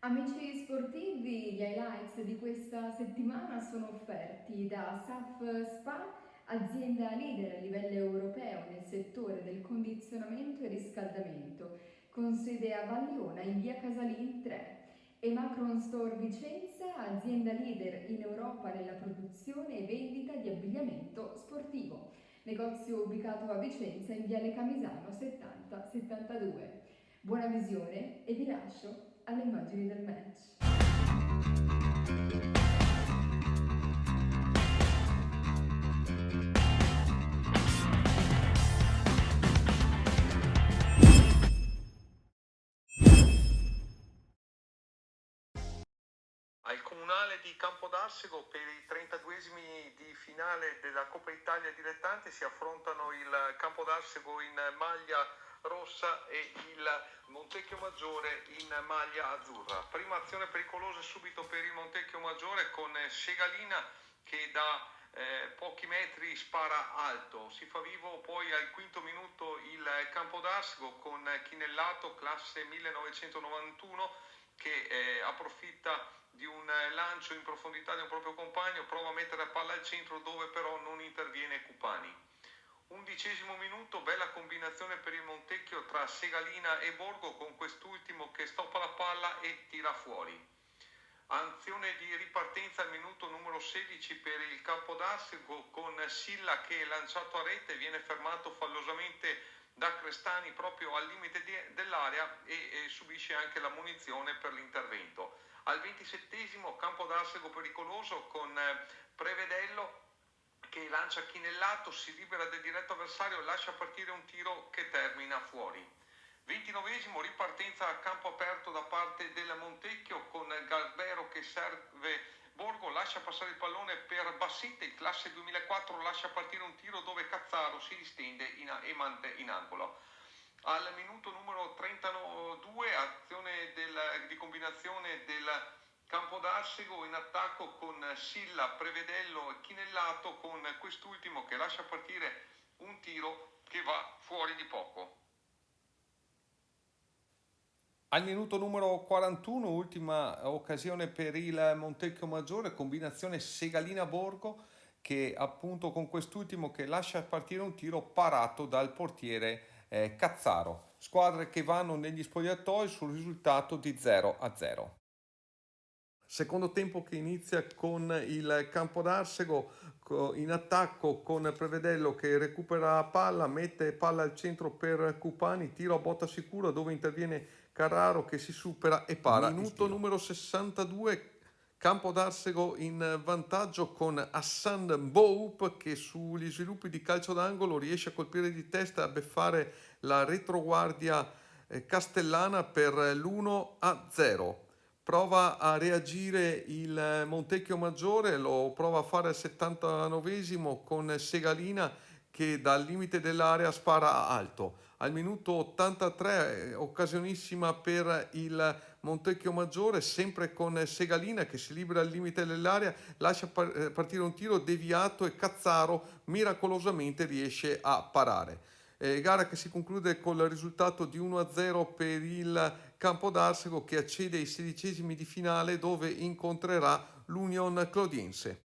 Amici sportivi, gli highlights di questa settimana sono offerti da SAF Spa, azienda leader a livello europeo nel settore del condizionamento e riscaldamento, con sede a Valliona in via Casalin 3, e Macron Store Vicenza, azienda leader in Europa nella produzione e vendita di abbigliamento sportivo, negozio ubicato a Vicenza in viale Camisano 70-72. Buona visione e vi lascio alle immagini del match. Al Comunale di Campodarsego per i 32esimi di finale della Coppa Italia dilettanti si affrontano il Campodarsego in maglia rossa e il Montecchio Maggiore in maglia azzurra. Prima azione pericolosa subito per il Montecchio Maggiore con Segalina che da pochi metri spara alto. Si fa vivo poi al quinto minuto il Campodarsego con Chinellato classe 1991 che approfitta di un lancio in profondità di un proprio compagno, prova a mettere la palla al centro dove però non interviene Cupani. 11° minuto, bella combinazione per il Montecchio tra Segalina e Borgo con quest'ultimo che stoppa la palla e tira fuori. Azione di ripartenza al minuto numero 16 per il Campodarsego con Silla che lanciato a rete viene fermato fallosamente da Crestani proprio al limite dell'area e subisce anche la munizione per l'intervento. Al 27° Campodarsego pericoloso con Prevedello che lancia Chinellato, si libera del diretto avversario, lascia partire un tiro che termina fuori. 29° ripartenza a campo aperto da parte del Montecchio con Galvero che serve Borgo, lascia passare il pallone per Bassette, classe 2004 lascia partire un tiro dove Cazzaro si distende e manda in angolo. Al minuto numero 32 azione di combinazione del Campodarsego in attacco con Silla, Prevedello e Chinellato con quest'ultimo che lascia partire un tiro che va fuori di poco. Al minuto numero 41, ultima occasione per il Montecchio Maggiore, combinazione Segalina-Borgo che appunto con quest'ultimo che lascia partire un tiro parato dal portiere Cazzaro. Squadre che vanno negli spogliatoi sul risultato di 0-0. Secondo tempo che inizia con il Campodarsego in attacco con Prevedello che recupera la palla, mette palla al centro per Cupani, tiro a botta sicura dove interviene Carraro che si supera e para. Minuto numero 62, Campodarsego in vantaggio con Hassan Boup che sugli sviluppi di calcio d'angolo riesce a colpire di testa e a beffare la retroguardia castellana per l'1-0. Prova a reagire il Montecchio Maggiore, lo prova a fare al 79esimo con Segalina che dal limite dell'area spara alto. Al minuto 83, occasionissima per il Montecchio Maggiore, sempre con Segalina che si libera al limite dell'area, lascia partire un tiro deviato e Cazzaro miracolosamente riesce a parare. Gara che si conclude col risultato di 1-0 per il Campodarsego che accede ai 16esimi di finale dove incontrerà l'Union Clodiense.